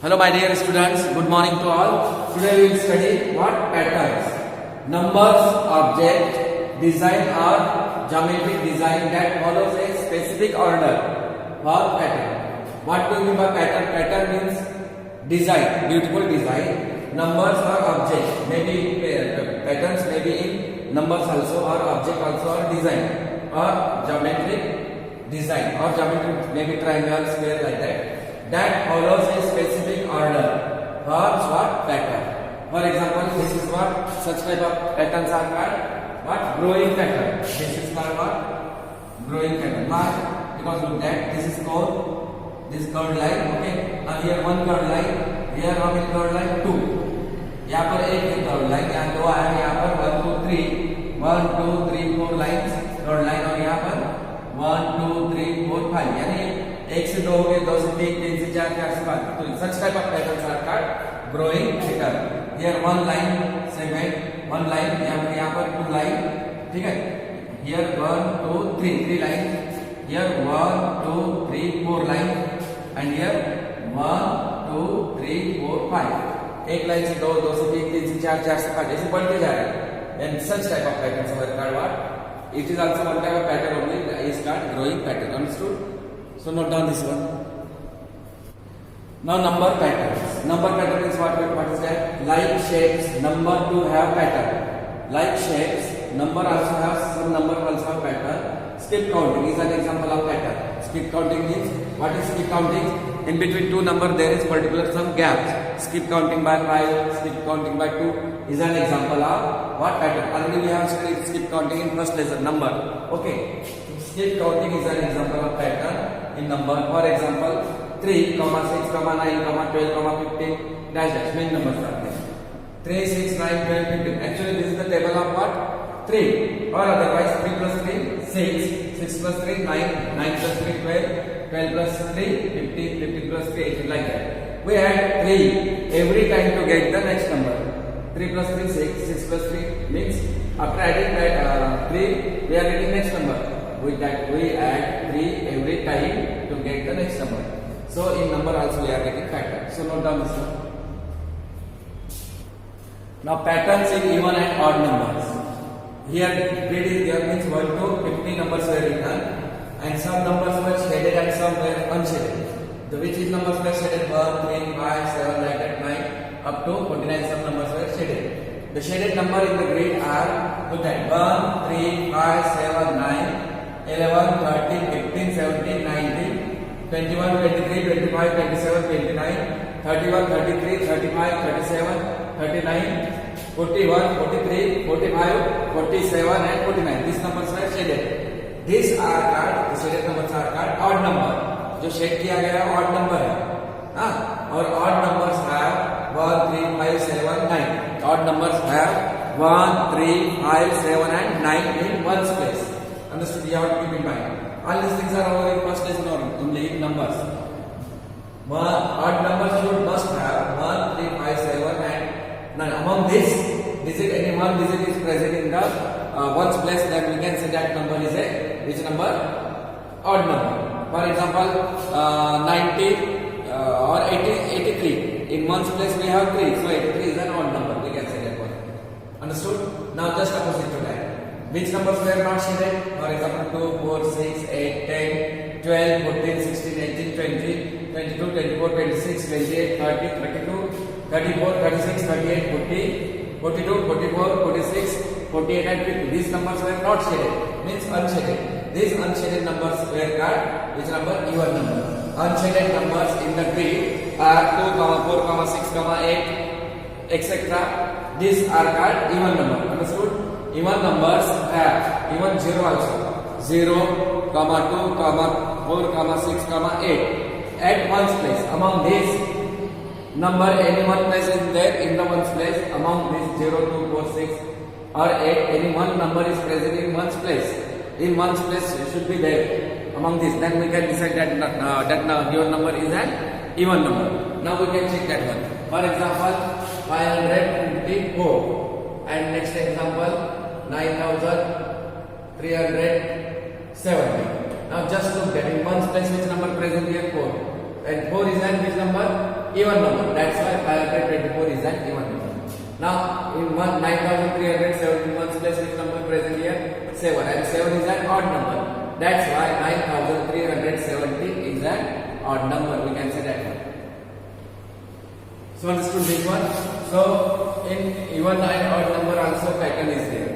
Hello my dear students, good morning to all. Today we will study what patterns, numbers, object, design or geometric design that follows a specific order or pattern. What do you mean by pattern? Pattern means design, beautiful design. Numbers or object, maybe patterns may be in numbers also or object also or design or geometric design or geometric maybe triangle, square like that. That follows a specific order or what pattern. For example, this is what such type of patterns are called what growing pattern. This is called what growing pattern. Why? Because look that this is called this curved line. Okay, and here one curved line. Here how many curved line? Two. यहाँ पर एक curve line, यहाँ दो आया, यहाँ पर 1 2 3 1 2 3 4 lines curve line और यहाँ पर 1 2 3 4 5 यानी एक से दो हो गए, दो से तीन, तीन से चार, चार से पाँच. तो such type of patterns are called growing pattern. Here one line segment, one line यहाँ पर टू लाइन, ठीक है. Here 1 2 3 3 line, here 1 2 3 4 line and here 1 2 3 4 5. एक लाइन से दो, दो से तीन, तीन से चार, चार से पाँच ऐसे बढ़ते जा रहे हैं. And such type of patterns are called what? It is also one type of pattern only is called growing pattern. Understood? So note down this one. Now number patterns. Number pattern is what is that? Like shapes, number to have pattern. Like shapes, number also has some number also have pattern. Skip counting is an example of pattern. Skip counting means what is skip counting? In between two number there is particular some gaps. Skip counting by 5, skip counting by 2 is an example of what pattern. Already we have studied skip counting in first lesson number. Okay. Skip counting is an example of pattern in number. For example, 3, 6, 9, 12, 15 dash dash many numbers are there. 3, 6, 9, 12, 15. Actually this is the table of what? 3 or otherwise 3 plus 3 6, 6 plus 3 9, 9 plus 3 12, 12 plus 3 15, 15 plus 3 18 like that. We add 3 every time to get the next number. 3 plus 3 6, 6 plus 3 means after adding that 3 we are getting next number. With that we add 3 every time to get the next number. So in number also we are getting pattern. So note down this one. Now patterns in even and odd numbers. Here grid is there means 1 to 50 numbers were written and some numbers were shaded and some were unshaded. The which is numbers were shaded 1, 3, 5, 7 like that 9 up to 49 some numbers were shaded. The shaded number in the grid are put that 1, 3, 5, 7, 9 11, 13, 15, 17, 19, 21, 23, 25, 27, 29, 31, 33, 35, 37, 39, 41, 43, 45, 47 and 49. These numbers are shaded. These are called, the shaded numbers are called odd number. जो shade किया गया है odd number है. हाँ, और odd numbers have 1, 3, 5, 7, 9. Odd numbers have 1, 3, 5, 7 and 9 in one's place. Understood? You have to keep in mind. All these things are over in first lesson only in numbers. Odd numbers should must have 1, 3, 5, 7 and 9. Among this digit, any one digit is present in the ones place, then we can say that number is a which number? Odd number. For example, 90 or 83. In ones place we have 3, so 83 is an odd number. We can say that one. Understood? Now just opposite to that. Which numbers were not shaded? For example, 2, 4, 6, 8, 10, 12, 14, 16, 18, 20, 22, 24, 26, 28, 30, 32, 34, 36, 38, 40, 42, 44, 46, 48 and 50. These numbers were not shaded, means unshaded. These unshaded numbers were called which number? Even number. Unshaded numbers in the grid are 2, 4, 6, 8, etc. These are called even number. Understood? Even numbers have even 0 also 0, 2, 4, 6, 8 at one's place. Among these number any one place is there in the one's place. Among these 0, 2, 4, 6 or 8 any one number is present in one's place. In one's place should be there among these. Then we can decide that your number is an even number. Now we can check that one. For example, 554 and next example 9,370. Now just look at in one's place which number present here 4 and 4 is an which number even number. That's why 524 is an even number. Now in 9371 place which number present here? 7, and 7 is an odd number. That's why 9370 is an odd number. We can say that one. So understood this one. So in even and odd number also pattern is there.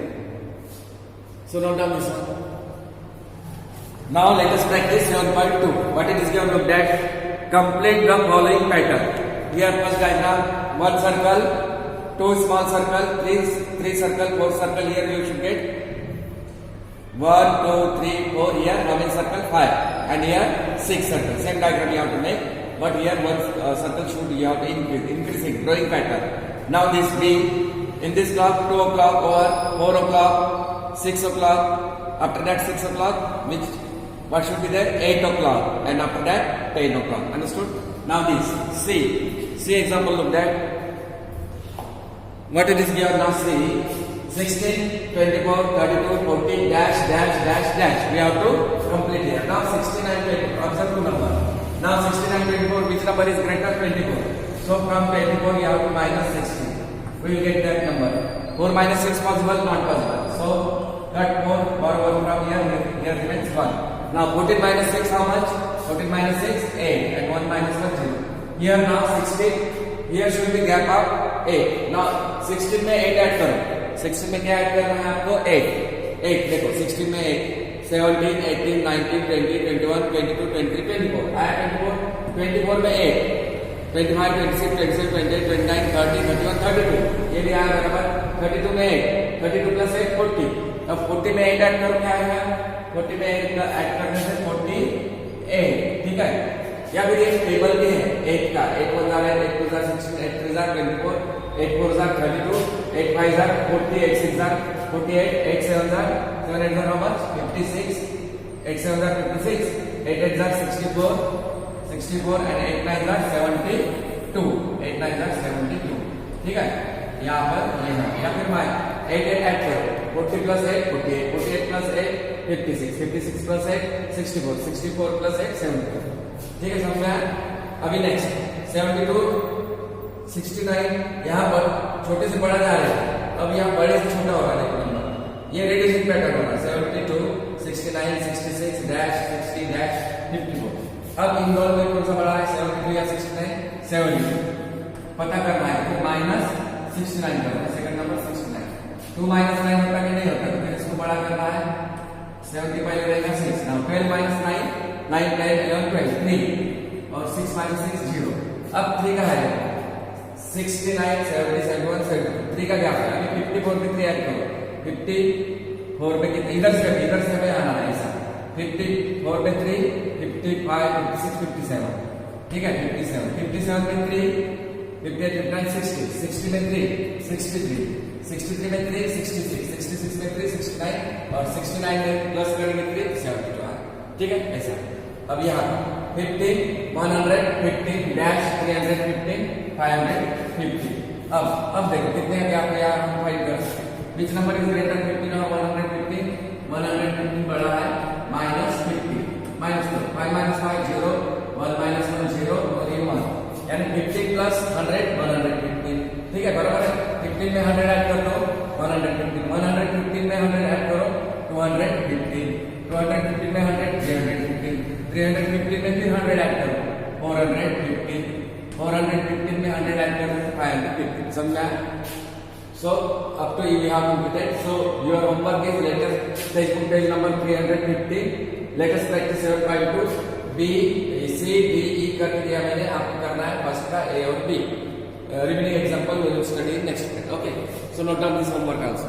So note down this one. Now let us practice 7.2. What it is given? Look at. Complete the following pattern. Here first diagram, one circle, two small circle, three circle, four circle. Here you should get 1, 2, 3, 4. Here how many circle? 5. And here 6 circle. Same diagram you have to make. But here one circle should you have to increasing growing pattern. Now this B in this clock 2 o'clock or 4 o'clock, 6 o'clock. After that 6 o'clock, which what should be there? 8 o'clock, and after that 10 o'clock. Understood? Now this C example. Look at what it is given. Now C 16, 24, 32, 14 dash dash dash dash. We have to complete here. Now 16 and 24. Observe two number. Now 16 and 24. Which number is greater? 24. So from 24 you have to minus 16. We will get that number. 4 minus 6 possible? Not possible. So cut 4 or 1 from here. Here remains 1. Now 14 minus 6 how much? 14 minus 6 8, and 1 minus 1 0. Here now 16. Here should be gap of 8. Now 16 में 8 add करो. 16 में क्या add करना है आपको? 8 देखो 16 में 8 17 18 19 20 21 22 23 24. आया 24 में 8 25 26 27 28 29 30 31 32. ये भी आया बराबर. 32 में 8 32 प्लस 8 40. अब 40 में 8 ऐड करो. क्या आएगा? 40 में 8 ऐड करने से 48. ठीक है. या फिर एक टेबल भी है 8 का. 8 1 8 8 2 16 8 3 24 8 4 32 8 5 40 8 6 48 8 7 7 8 how much? 56 8 7 56 8 8 64 and 8 9 72 8 9 72. ठीक है. यहाँ पर ये है. या फिर मैं 8 ऐड करो. 40 plus 8 48 48 plus 8 56 56 plus 8 64 64 plus 8 74. ठीक है. समझ में आया? अभी नेक्स्ट 72 69. यहाँ पर छोटे से बड़ा जा रहा है. अब यहाँ बड़े से छोटा हो रहा है नंबर. ये रिड्यूसिंग पैटर्न होगा. 72 69 66 डैश 60 डैश 54. अब इन दोनों में कौन सा बड़ा है? 72 या 69? 72 पता करना है. फिर माइनस 69 करना है. Second number 69. 2 minus 9 होता कि नहीं होता? तो फिर इसको बड़ा करना है. 70 पहले रहेगा 6. नाउ 12 minus 9 9 10 11 12 3 और 6 minus 6 0. अब 3 का है 69 70 71 72. 3 का क्या है? अभी 54 में 3 ऐड करो. 54 पे कितने? इधर से हमें आना है ऐसा. 54 में 3 55 56 57. ठीक है. 57 में 3 58 59 60 60 में 3 63 63 में 3 66 66 में 3 69 और 69 में प्लस करेंगे 3 72. ठीक है. ऐसा. अब यहाँ 15 100 15 डैश 315 550. अब देखो कितने हैं आप यहाँ फाइंड कर सकते हैं. विच नंबर इज ग्रेटर 15 और 115? 115 बड़ा है. माइनस 50 माइनस 5 minus 5 0 1 minus 1 0 और ये 1 यानी 50 प्लस 100 115. ठीक है. बराबर है. 15 में 100 ऐड कर दो 115 115 में 100 ऐड करो 215 215 में 100 315 315 में फिर 100 ऐड करो 415 415 में 100 ऐड करो 550. समझा? So up to you we have completed. So your homework is latest textbook page number 350. Let us practice 7.2. B C D E कर दिया मैंने. आपको करना है फर्स्ट का A और B. Remaining example we will study next. Okay. So note down this homework also.